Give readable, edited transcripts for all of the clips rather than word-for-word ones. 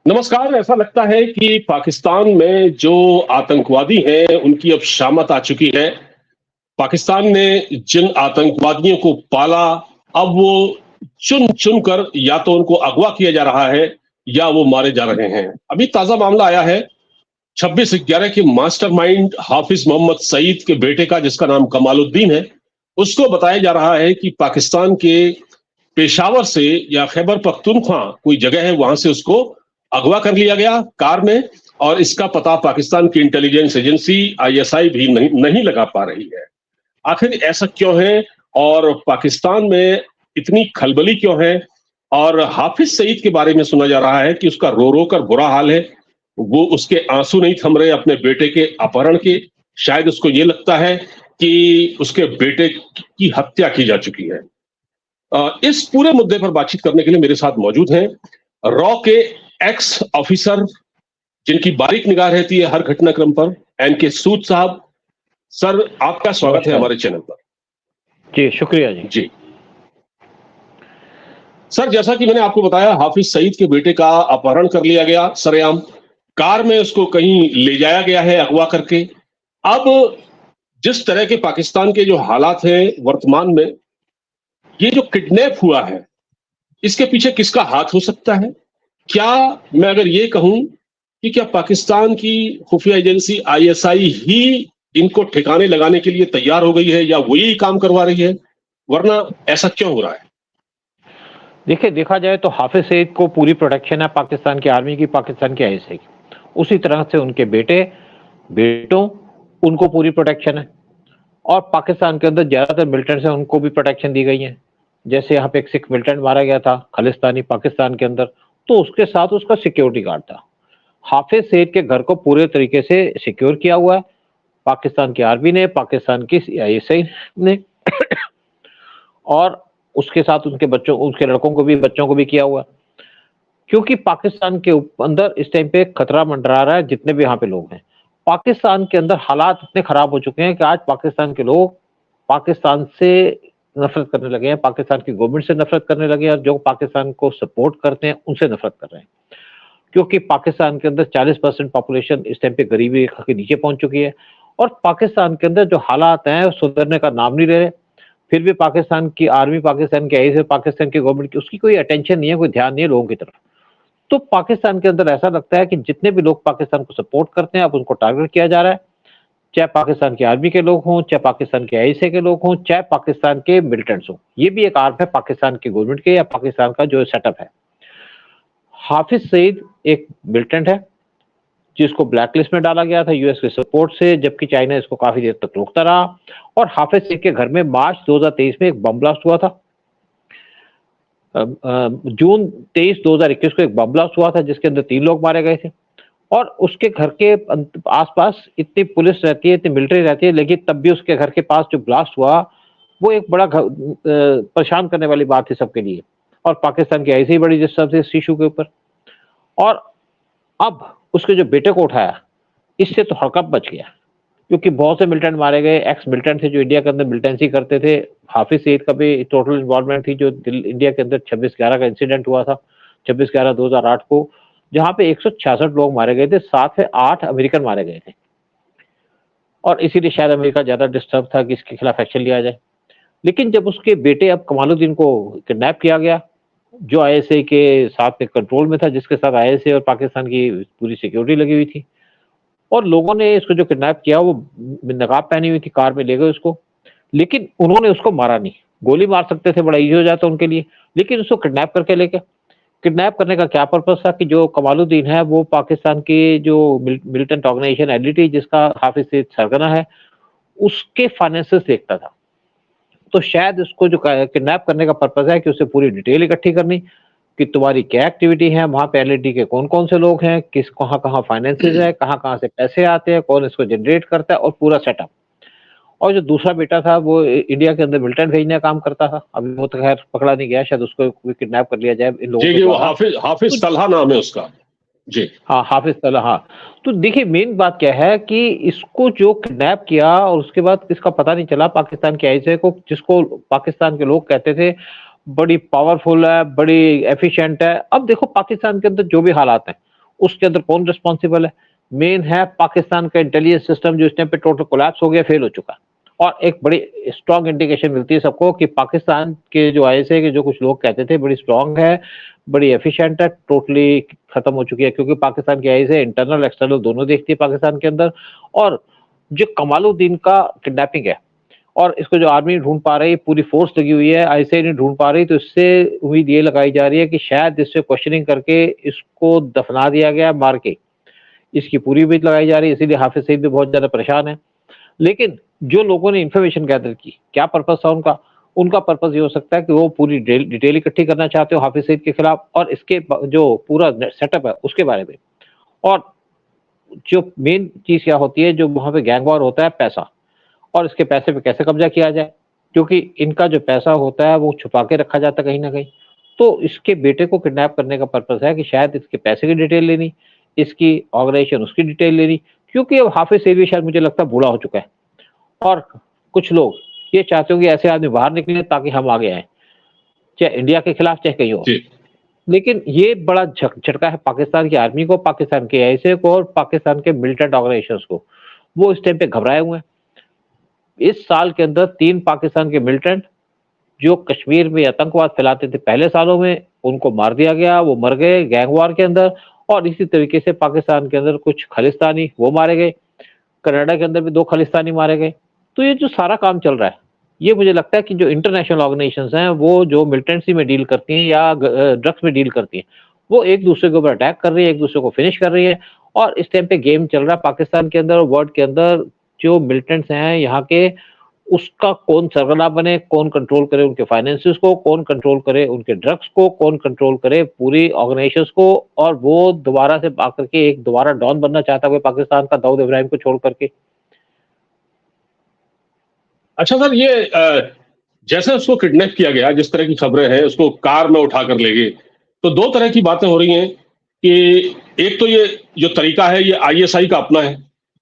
नमस्कार। ऐसा लगता है कि पाकिस्तान में जो आतंकवादी हैं उनकी अब शामत आ चुकी है। पाकिस्तान ने जिन आतंकवादियों को पाला, अब वो चुन चुन कर या तो उनको अगवा किया जा रहा है या वो मारे जा रहे हैं। अभी ताजा मामला आया है 26/11 के मास्टरमाइंड हाफिज मोहम्मद सईद के बेटे का, जिसका नाम कमालुद्दीन है। उसको बताया जा रहा है कि पाकिस्तान के पेशावर से या खैबर पख्तूनख्वा कोई जगह है, वहां से उसको अगवा कर लिया गया कार में। और इसका पता पाकिस्तान की इंटेलिजेंस एजेंसी आईएसआई भी नहीं लगा पा रही है। आखिर ऐसा क्यों है और पाकिस्तान में इतनी खलबली क्यों है? और हाफिज सईद के बारे में सुना जा रहा है कि उसका रो रो कर बुरा हाल है। वो उसके आंसू नहीं थम रहे अपने बेटे के अपहरण के। शायद उसको ये लगता है कि उसके बेटे की हत्या की जा चुकी है। इस पूरे मुद्दे पर बातचीत करने के लिए मेरे साथ मौजूद हैं रॉ के एक्स ऑफिसर, जिनकी बारीक निगाह रहती है हर घटनाक्रम पर, एनके सूद साहब। सर, आपका स्वागत है हमारे चैनल पर। जी शुक्रिया जी। जी सर, जैसा कि मैंने आपको बताया, हाफिज सईद के बेटे का अपहरण कर लिया गया सरेआम। कार में उसको कहीं ले जाया गया है अगवा करके। अब जिस तरह के पाकिस्तान के जो हालात हैं वर्तमान में, ये जो किडनैप हुआ है, इसके पीछे किसका हाथ हो सकता है? क्या मैं अगर ये कहूं कि क्या पाकिस्तान की खुफिया एजेंसी आईएसआई ही इनको ठिकाने लगाने के लिए तैयार हो गई है या वही काम करवा रही है? वरना ऐसा क्यों हो रहा है? देखिए, देखा जाए तो हाफिज सईद को पूरी प्रोटेक्शन है पाकिस्तान की आर्मी की, पाकिस्तान की आईएसआई की। उसी तरह से उनके बेटों उनको पूरी प्रोटेक्शन है। और पाकिस्तान के अंदर ज्यादातर मिलिटेंट्स हैं, उनको भी प्रोटेक्शन दी गई है। जैसे यहाँ पे एक सिख मिलिटेंट मारा गया था खालिस्तानी पाकिस्तान के अंदर, तो उसके साथ उसका सिक्योरिटी गार्ड था। हाफिज सईद के घर को पूरे तरीके से सिक्योर किया हुआ है पाकिस्तान की आर्मी ने, पाकिस्तान की आईएसआई ने और उसके साथ उनके बच्चों, उसके लड़कों को भी, बच्चों को भी किया हुआ। क्योंकि पाकिस्तान के अंदर इस टाइम पे खतरा मंडरा रहा है। जितने भी यहाँ पे लोग हैं, पाकिस्तान के अंदर हालात इतने खराब हो चुके हैं कि आज पाकिस्तान के लोग पाकिस्तान से नफरत करने लगे हैं, पाकिस्तान की गवर्नमेंट से नफरत करने लगे हैं, और जो पाकिस्तान को सपोर्ट करते हैं उनसे नफरत कर रहे हैं। क्योंकि पाकिस्तान के अंदर 40% पॉपुलेशन इस टाइम पे गरीबी रेखा के नीचे पहुंच चुकी है। और पाकिस्तान के अंदर जो हालात हैं सुधरने का नाम नहीं ले रहे। फिर भी पाकिस्तान की आर्मी, पाकिस्तान की आईएसआई, पाकिस्तान की गवर्नमेंट की उसकी कोई अटेंशन नहीं है, कोई ध्यान नहीं है लोगों की तरफ। तो पाकिस्तान के अंदर ऐसा लगता है कि जितने भी लोग पाकिस्तान को सपोर्ट करते हैं अब उनको टारगेट किया जा रहा है। चाहे पाकिस्तान की आर्मी के लोग हों, चाहे पाकिस्तान के आईएसआई के लोग हों, चाहे पाकिस्तान के मिलिटेंट्स हों। ये भी एक आर्म है पाकिस्तान की गवर्नमेंट के या पाकिस्तान का जो सेटअप है। हाफिज सईद एक मिलिटेंट है जिसको ब्लैकलिस्ट में डाला गया था यूएस के सपोर्ट से, जबकि चाइना इसको काफी देर तक रोकता रहा। और हाफिज सईद के घर में मार्च 2023 में एक बम ब्लास्ट हुआ था। जून 23 2021 को एक बम ब्लास्ट हुआ था जिसके अंदर 3 लोग मारे गए थे। और उसके घर के आसपास इतनी पुलिस रहती है, इतनी मिलिट्री रहती है, लेकिन तब भी उसके घर के पास जो ब्लास्ट हुआ वो एक बड़ा परेशान करने वाली बात थी सबके लिए। और पाकिस्तान की ऐसी बड़ी डिस्टर्ब थी इस इशू के ऊपर। और अब उसके जो बेटे को उठाया, इससे तो हड़कंप बच गया। क्योंकि बहुत से मिलिटेंट मारे गए, एक्स मिलिटेंट थे जो इंडिया के अंदर मिलिटेंसी करते थे। हाफिज सईद का भी टोटल इन्वॉल्वमेंट थी। जो इंडिया के अंदर 26/11 का इंसिडेंट हुआ था 26/11/2008 को, जहां पे 166 लोग मारे गए थे, साथ में 8 अमेरिकन मारे गए थे। और इसीलिए शायद अमेरिका ज्यादा डिस्टर्ब था कि इसके खिलाफ एक्शन लिया जाए। लेकिन जब उसके बेटे अब कमालुद्दीन को किडनैप किया गया, जो आईएसआई के साथ में कंट्रोल में था, जिसके साथ आईएसआई और पाकिस्तान की पूरी सिक्योरिटी लगी हुई थी, और लोगों ने इसको जो किडनैप किया वो नकाब पहनी हुई थी, कार में ले गए उसको। लेकिन उन्होंने उसको मारा नहीं। गोली मार सकते थे, बड़ा इजी हो जाता उनके लिए, लेकिन उसको किडनैप करके लेके। किडनैप करने का क्या पर्पस था कि जो कमालुद्दीन है वो पाकिस्तान की जो मिलिटेंट ऑर्गेनाइजेशन एलईटी, जिसका हाफिज सईद सरगना है, उसके फाइनेंसेस देखता था। तो शायद उसको जो किडनैप करने का पर्पस है कि उसे पूरी डिटेल इकट्ठी करनी कि तुम्हारी क्या एक्टिविटी है, वहां पे एलईडी के कौन कौन से लोग हैं, किस कहाँ कहाँ फाइनेंसेस है, कहाँ कहाँ से पैसे आते हैं, कौन इसको जनरेट करता है, और पूरा सेटअप। और जो दूसरा बेटा था वो इंडिया के अंदर मिलिटेंट भेजने का काम करता था। अभी वो तो खैर पकड़ा नहीं गया, शायद उसको किडनैप कर लिया जाए इन लोगों जी के जी, वो द्वारा। हाफिज तलहा नाम है उसका। जी हाँ, हाफिज तलहा। हाँ, तो देखिए मेन बात क्या है कि इसको जो किडनैप किया और उसके बाद इसका पता नहीं चला पाकिस्तान के आईएसआई को, जिसको पाकिस्तान के लोग कहते थे बड़ी पावरफुल है, बड़ी एफिशिएंट है। अब देखो पाकिस्तान के अंदर जो भी हालात हैं उसके अंदर कौन रिस्पॉन्सिबल है? मेन है पाकिस्तान का इंटेलिजेंस सिस्टम, जो इस टाइम पे टोटल कोलैप्स हो गया, फेल हो चुका। और एक बड़ी स्ट्रॉन्ग इंडिकेशन मिलती है सबको कि पाकिस्तान के जो आईएसआई के जो कुछ लोग कहते थे बड़ी स्ट्रॉन्ग है, बड़ी एफिशिएंट है, टोटली खत्म हो चुकी है, क्योंकि पाकिस्तान की आईएसआई इंटरनल एक्सटर्नल दोनों देखती है पाकिस्तान के अंदर। और जो कमालुद्दीन का किडनैपिंग है, और इसको जो आर्मी ढूंढ पा रही है, पूरी फोर्स लगी हुई है, आईएसआई नहीं ढूंढ पा रही, तो इससे उम्मीद ये लगाई जा रही है कि शायद इससे क्वेश्चनिंग करके इसको दफना दिया गया मार के। इसकी पूरी उम्मीद लगाई जा रही है, इसीलिए हाफिज सईद भी बहुत ज्यादा परेशान है। लेकिन जो लोगों ने इंफॉर्मेशन गैदर की, क्या पर्पस था उनका? उनका पर्पस ये हो सकता है कि वो पूरी डिटेल इकट्ठी करना चाहते हो हाफिज सईद के खिलाफ, और इसके जो पूरा सेटअप है उसके बारे में। और जो मेन चीज क्या होती है, जो वहां पे गैंग वॉर होता है, पैसा, और इसके पैसे पे कैसे कब्जा किया जाए, क्योंकि इनका जो पैसा होता है वो छुपा के रखा जाता है कहीं ना कहीं। तो इसके बेटे को किडनैप करने का पर्पस है कि शायद इसके पैसे की डिटेल लेनी, इसकी ऑर्गेनाइजेशन उसकी डिटेल लेनी, क्योंकि अब हाफिज सईद भी शायद मुझे लगता है बूढ़ा हो चुका है, और कुछ लोग ये चाहते हो कि ऐसे आदमी बाहर निकले ताकि हम आगे आए, चाहे इंडिया के खिलाफ चाहे कहीं और। जी। लेकिन ये बड़ा झटका है पाकिस्तान की आर्मी को, पाकिस्तान के आईएसआई को, और पाकिस्तान के मिलिटेंट ऑर्गेनाइजेशंस को। वो इस टाइम पे घबराए हुए हैं। इस साल के अंदर 3 पाकिस्तान के मिलिटेंट जो कश्मीर में आतंकवाद फैलाते थे पहले सालों में, उनको मार दिया गया, वो मर गए गैंग वॉर के अंदर। और इसी तरीके से पाकिस्तान के अंदर कुछ खालिस्तानी वो मारे गए, कनाडा के अंदर भी 2 खालिस्तानी मारे गए। तो ये जो सारा काम चल रहा है, ये मुझे लगता है कि जो इंटरनेशनल ऑर्गेनाइजेशंस हैं, वो जो मिलिटेंसी में डील करती हैं या ड्रग्स में डील करती हैं, वो एक दूसरे के ऊपर अटैक कर रही है, एक दूसरे को फिनिश कर रही है। और इस टाइम पे गेम चल रहा है पाकिस्तान के अंदर और वर्ल्ड के अंदर, जो मिलिटेंट्स हैं यहाँ के, उसका कौन सरगना बने, कौन कंट्रोल करे उनके फाइनेंसेस को, कौन कंट्रोल करे उनके ड्रग्स को, कौन कंट्रोल करे पूरी ऑर्गेनाइजेशंस को। और वो दोबारा से आकर के एक दोबारा डॉन बनना चाहता है पाकिस्तान का, दाऊद इब्राहिम को छोड़ करके। अच्छा सर, ये जैसे उसको किडनैप किया गया, जिस तरह की खबरें हैं, उसको कार में उठा कर ले गए, तो 2 तरह की बातें हो रही हैं कि एक तो ये जो तरीका है ये आईएसआई का अपना है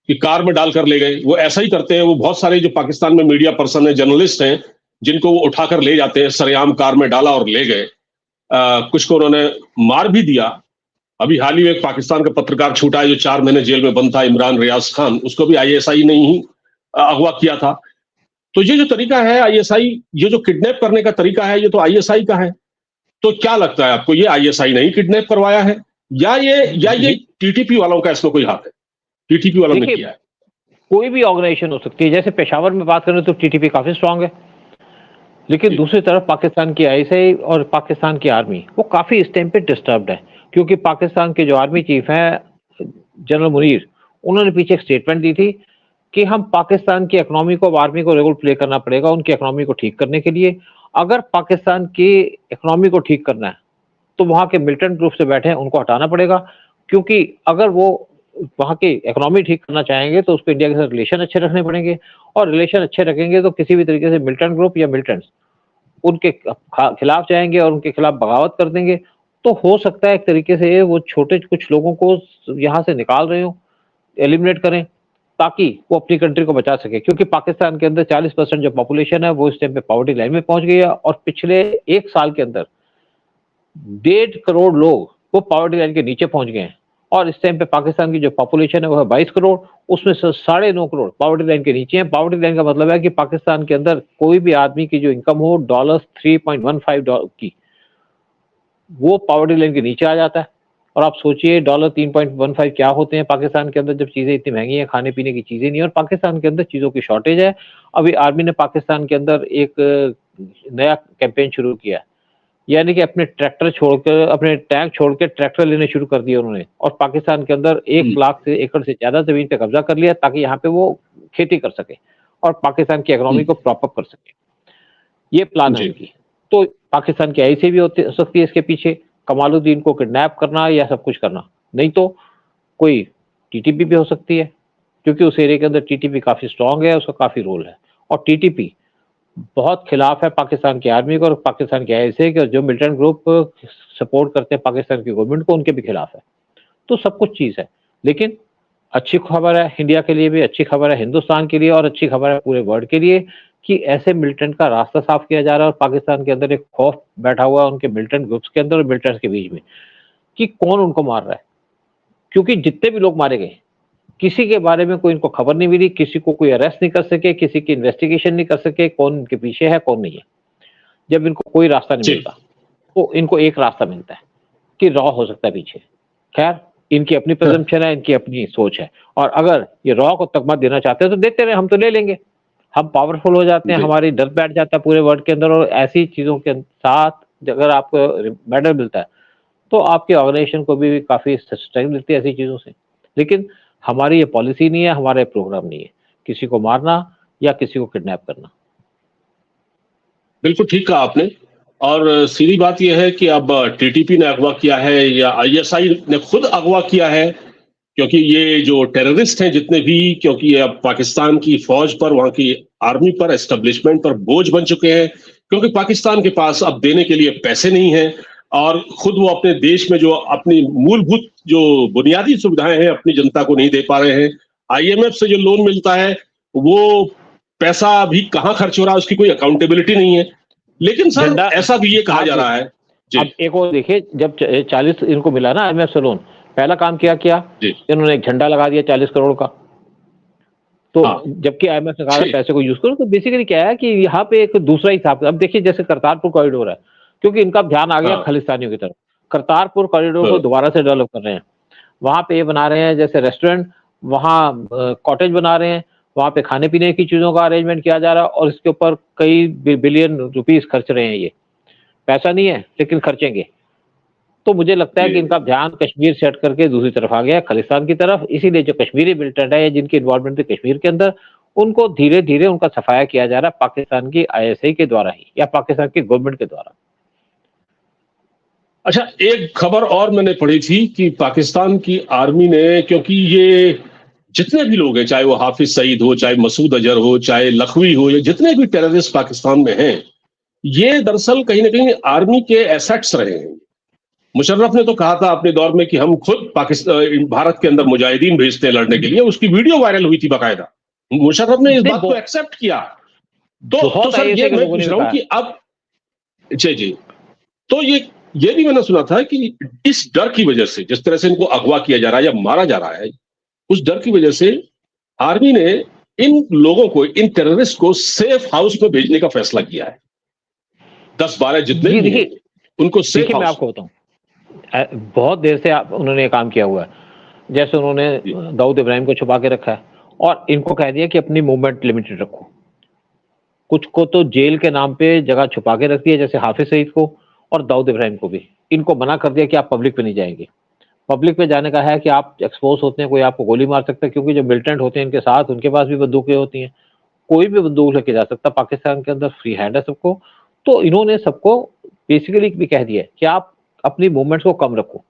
कि कार में डालकर ले गए। वो ऐसा ही करते हैं, वो बहुत सारे जो पाकिस्तान में मीडिया पर्सन है, जर्नलिस्ट हैं, जिनको वो उठाकर ले जाते हैं, सरेआम कार में डाला और ले गए। कुछ को उन्होंने मार भी दिया। अभी हाल ही में एक पाकिस्तान का पत्रकार छूटा है जो 4 महीने जेल में बंद था, इमरान रियाज खान, उसको भी आईएसआई ने ही अगवा किया था। तो ये जो तरीका है आईएसआई, ये जो किडनैप करने का तरीका है, ये तो आईएसआई का है। तो क्या लगता है आपको, ये आईएसआई ने ही किडनैप करवाया है या ये टीटीपी वालों का इसमें कोई हाथ है? टीटीपी वालों ने किया है? कोई भी ऑर्गेनाइजेशन हो सकती है। जैसे पेशावर में बात करें तो टीटीपी काफी स्ट्रांग है, लेकिन दूसरी तरफ पाकिस्तान की आईएसआई और पाकिस्तान की आर्मी वो काफी इस टाइम पे डिस्टर्ब्ड है, क्योंकि पाकिस्तान के जो आर्मी चीफ हैं जनरल मुनीर, उन्होंने पीछे एक स्टेटमेंट दी थी कि हम पाकिस्तान की इकोनॉमी को, आर्मी को रोल प्ले करना पड़ेगा उनकी इकोनॉमी को ठीक करने के लिए। अगर पाकिस्तान की इकोनॉमी को ठीक करना है तो वहां के मिलिटेंट ग्रुप से बैठे हैं उनको हटाना पड़ेगा, क्योंकि अगर वो वहां की इकोनॉमी ठीक करना चाहेंगे तो उसको इंडिया के साथ रिलेशन अच्छे रखने पड़ेंगे, और रिलेशन अच्छे रखेंगे तो किसी भी तरीके से मिलिटेंट ग्रुप या मिलिटेंट्स उनके खिलाफ जाएंगे और उनके खिलाफ बगावत कर देंगे। तो हो सकता है एक तरीके से वो छोटे कुछ लोगों को यहाँ से निकाल रहे हो, एलिमिनेट करें, ताकि वो अपनी कंट्री को बचा सके, क्योंकि पाकिस्तान के अंदर 40% जो पॉपुलेशन है वो इस टाइम पे पॉवर्टी लाइन में पहुंच गई है, और पिछले 1 साल के अंदर 1.5 करोड़ लोग वो पॉवर्टी लाइन के नीचे पहुंच गए हैं। और इस टाइम पे पाकिस्तान की जो पॉपुलेशन है वो है 22 करोड़, उसमें से 9.5 करोड़ पॉवर्टी लाइन के नीचे हैं। पॉवर्टी लाइन का मतलब है कि पाकिस्तान के अंदर कोई भी आदमी की जो इनकम हो $3.15 की, वो पॉवर्टी लाइन के नीचे आ जाता है। और आप सोचिए $3.15 क्या होते हैं पाकिस्तान के अंदर, जब चीजें इतनी महंगी हैं, खाने पीने की चीजें नहीं है और पाकिस्तान के अंदर चीजों की शॉर्टेज है। अभी आर्मी ने पाकिस्तान के अंदर एक नया कैंपेन शुरू किया, यानी कि अपने ट्रैक्टर छोड़कर, अपने टैंक छोड़ के ट्रैक्टर लेने शुरू कर दिए उन्होंने, और पाकिस्तान के अंदर 1 लाख से एकड़ से ज्यादा जमीन पे कब्जा कर लिया ताकि यहाँ पे वो खेती कर सके और पाकिस्तान की इकोनॉमी को प्रॉप अप कर सके। ये प्लान है इनकी। तो पाकिस्तान की आईएसआई भी हो सकती है इसके पीछे, कमालुद्दीन को किडनैप करना या सब कुछ करना, नहीं तो कोई टीटीपी भी हो सकती है, क्योंकि उस एरिया के अंदर टीटीपी काफी स्ट्रांग है, उसका काफी रोल है। और टीटीपी बहुत खिलाफ है पाकिस्तान की आर्मी को और पाकिस्तान के आईएसआई के, और जो मिलिटेंट ग्रुप सपोर्ट करते हैं पाकिस्तान की गवर्नमेंट को, उनके भी खिलाफ है। तो सब कुछ चीज है, लेकिन अच्छी खबर है इंडिया के लिए भी, अच्छी खबर है हिंदुस्तान के लिए, और अच्छी खबर है पूरे वर्ल्ड के लिए कि ऐसे मिलिटेंट का रास्ता साफ किया जा रहा है। और पाकिस्तान के अंदर एक खौफ बैठा हुआ है उनके मिलिटेंट ग्रुप्स के अंदर और मिलिटेंट्स के बीच में कि कौन उनको मार रहा है। क्योंकि जितने भी लोग मारे गए, किसी के बारे में कोई इनको खबर नहीं मिली, किसी को कोई अरेस्ट नहीं कर सके, किसी की इन्वेस्टिगेशन नहीं कर सके, कौन इनके पीछे है, कौन नहीं है। जब इनको कोई रास्ता नहीं जी मिलता, तो इनको एक रास्ता मिलता है कि रॉ हो सकता है पीछे। खैर, इनकी अपनी हाँ, प्रेज़म्पशन है, इनकी अपनी सोच है, और अगर ये रॉ को तगमा देना चाहते हैं तो देते रहे, हम तो ले लेंगे। हम पावरफुल हो जाते हैं, जी हमारी डर बैठ जाता है पूरे वर्ल्ड के अंदर, और ऐसी चीज़ों के साथ अगर आपको मेडल मिलता है, तो आपकी ऑर्गेनाइजेशन को भी काफ़ी स्ट्रेंथ मिलती है ऐसी चीज़ों से। लेकिन हमारी ये पॉलिसी नहीं है, हमारा ये प्रोग्राम नहीं है, किसी को मारना या किसी को किडनैप करना। बिल्कुल ठीक कहा आपने। और सीधी बात यह है कि अब टीटीपी ने अगवा किया है या आईएसआई ने खुद अगवा किया है, क्योंकि ये जो टेररिस्ट हैं जितने भी, क्योंकि ये अब पाकिस्तान की फौज पर, वहां की आर्मी पर, एस्टेब्लिशमेंट पर बोझ बन चुके हैं, क्योंकि पाकिस्तान के पास अब देने के लिए पैसे नहीं हैं, और खुद वो अपने देश में जो अपनी मूलभूत जो बुनियादी सुविधाएं हैं अपनी जनता को नहीं दे पा रहे हैं। आईएमएफ से जो लोन मिलता है वो पैसा भी कहाँ खर्च हो रहा है उसकी कोई अकाउंटेबिलिटी नहीं है। लेकिन सर झंडा ऐसा भी ये कहा आप जा रहा है। जी अब एक और देखिए, जब 40 इनको मिला ना आईएमएफ से लोन, पहला काम क्या किया, जी इन्होंने एक झंडा लगा दिया 40 करोड़ का। तो हाँ जबकि आईएमएफ ने कहा था जी पैसे को यूज करो, तो बेसिकली क्या है कि यहाँ पे एक दूसरा हिसाब, अब देखिए जैसे करतारपुर कॉरिडोर है, क्योंकि इनका ध्यान आ गया हाँ खालिस्तानियों की तरफ, करतारपुर कॉरिडोर को हाँ, दोबारा से डेवलप कर रहे हैं। वहाँ पे ये बना रहे हैं जैसे रेस्टोरेंट, वहाँ कॉटेज बना रहे हैं, वहाँ पे खाने पीने की चीजों का अरेंजमेंट किया जा रहा है, और इसके ऊपर कई बिलियन रुपीस खर्च रहे हैं। ये पैसा नहीं है लेकिन खर्चेंगे। तो मुझे लगता है कि जी इनका ध्यान कश्मीर से हट करके दूसरी तरफ आ गया, खालिस्तान की तरफ। इसीलिए जो कश्मीरी मिलिटेंट है या जिनकी इन्वॉल्वमेंट थी कश्मीर के अंदर, उनको धीरे-धीरे उनका सफाया किया जा रहा है पाकिस्तान की आईएसआई के द्वारा ही, या पाकिस्तान की गवर्नमेंट के द्वारा। अच्छा, एक खबर और मैंने पढ़ी थी कि पाकिस्तान की आर्मी ने, क्योंकि ये जितने भी लोग हैं, चाहे वो हाफिज सईद हो, चाहे मसूद अजहर हो, चाहे लखवी हो, या जितने भी टेररिस्ट पाकिस्तान में हैं, ये दरअसल कहीं ना कहीं आर्मी के एसेट्स रहे हैं। मुशर्रफ ने तो कहा था अपने दौर में कि हम खुद पाकिस्तान भारत के अंदर मुजाहिदीन भेजते हैं लड़ने के लिए, उसकी वीडियो वायरल हुई थी बाकायदा। मुशर्रफ ने इस नहीं, बात को एक्सेप्ट किया। तो बहुत सर ये आईएसआई के मैं लोगों ने पूछ भी रहा हूं कहा। कि अब जी जी, तो ये भी मैंने सुना था कि इस डर की वजह से, जिस तरह से इनको अगवा किया जा रहा है या मारा जा रहा है, उस डर की वजह से आर्मी ने इन लोगों को, इन टेररिस्ट को सेफ हाउस में भेजने का फैसला किया है। 10-12 जितने जी भी हैं देखिए, उनको सेफ मैं हाउस। आपको बताऊं, बहुत देर से उन्होंने ये काम किया हुआ है। जैसे उन्होंने जी दाऊद इब्राहिम को छुपा के रखा है, और इनको कह दिया कि अपनी मूवमेंट लिमिटेड रखो। कुछ को तो जेल के नाम पे जगह छुपा के रख दिया, जैसे हाफिज सईद को और दाऊद इब्राहिम को भी। इनको मना कर दिया कि आप पब्लिक पे नहीं जाएंगे। पब्लिक पे जाने का है कि आप एक्सपोज होते हैं, कोई आपको गोली मार सकता है, क्योंकि जो मिलिटेंट होते हैं इनके साथ, उनके पास भी बंदूकें होती हैं। कोई भी बंदूक लेके जा सकता है, पाकिस्तान के अंदर फ्री हैंड है सबको। तो इन्होंने सबको बेसिकली भी कह दिया है कि आप अपनी मूवमेंट्स को कम रखो,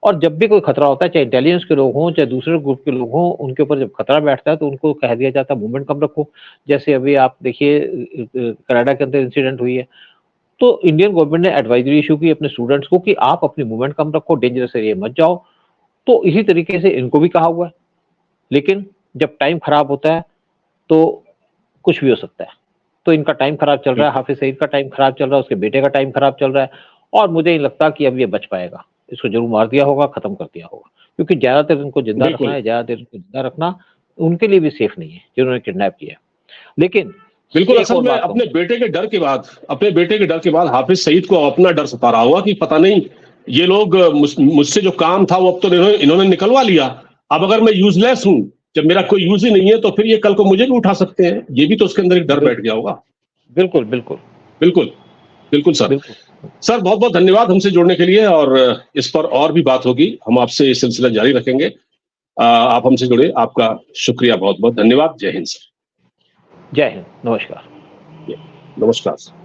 और जब भी कोई खतरा होता है, चाहे इंटेलिजेंस के लोग हों, चाहे दूसरे ग्रुप के लोग हों, उनके ऊपर जब खतरा बैठता है तो उनको कह दिया जाता है मूवमेंट कम रखो। जैसे अभी आप देखिए कनाडा के अंदर इंसिडेंट हुई है, तो इंडियन गवर्नमेंट ने एडवाइजरी इशू की अपने स्टूडेंट्स को कि आप अपनी मूवमेंट कम रखो, डेंजरस एरिया मत जाओ। तो इसी तरीके से इनको भी कहा हुआ है। लेकिन जब टाइम खराब होता है तो कुछ भी हो सकता है। तो इनका टाइम खराब चल रहा है, बिल्कुल हाफिज सईद का टाइम खराब चल रहा है, उसके बेटे का टाइम खराब चल रहा है, और मुझे नहीं लगता कि अब ये बच पाएगा। इसको जरूर मार दिया होगा, खत्म कर दिया होगा, क्योंकि ज्यादातर इनको जिंदा रखना बिल्कुल है, ज्यादातर इनको जिंदा रखना उनके लिए भी सेफ नहीं है जिन्होंने किडनैप किया है। लेकिन बिल्कुल, एक असल और में बात कहूँ, अपने बेटे के डर के बाद हाफिज सईद को अपना डर सता रहा होगा कि पता नहीं ये लोग मुझसे जो काम था वो अब तो इन्होंने निकलवा लिया। अब अगर मैं यूजलेस हूं, जब मेरा कोई यूज ही नहीं है, तो फिर ये कल को मुझे भी उठा सकते हैं। ये भी तो उसके अंदर एक डर बैठ बिल्कुल गया होगा। बिल्कुल बिल्कुल बिल्कुल बिल्कुल सर। बिल्कुल। सर बहुत बहुत धन्यवाद हमसे जुड़ने के लिए, और इस पर और भी बात होगी, हम आपसे ये सिलसिला जारी रखेंगे। आप हमसे जुड़े, आपका शुक्रिया, बहुत बहुत धन्यवाद। जय हिंद सर। जय हिंद, नमस्कार। नमस्कार सर।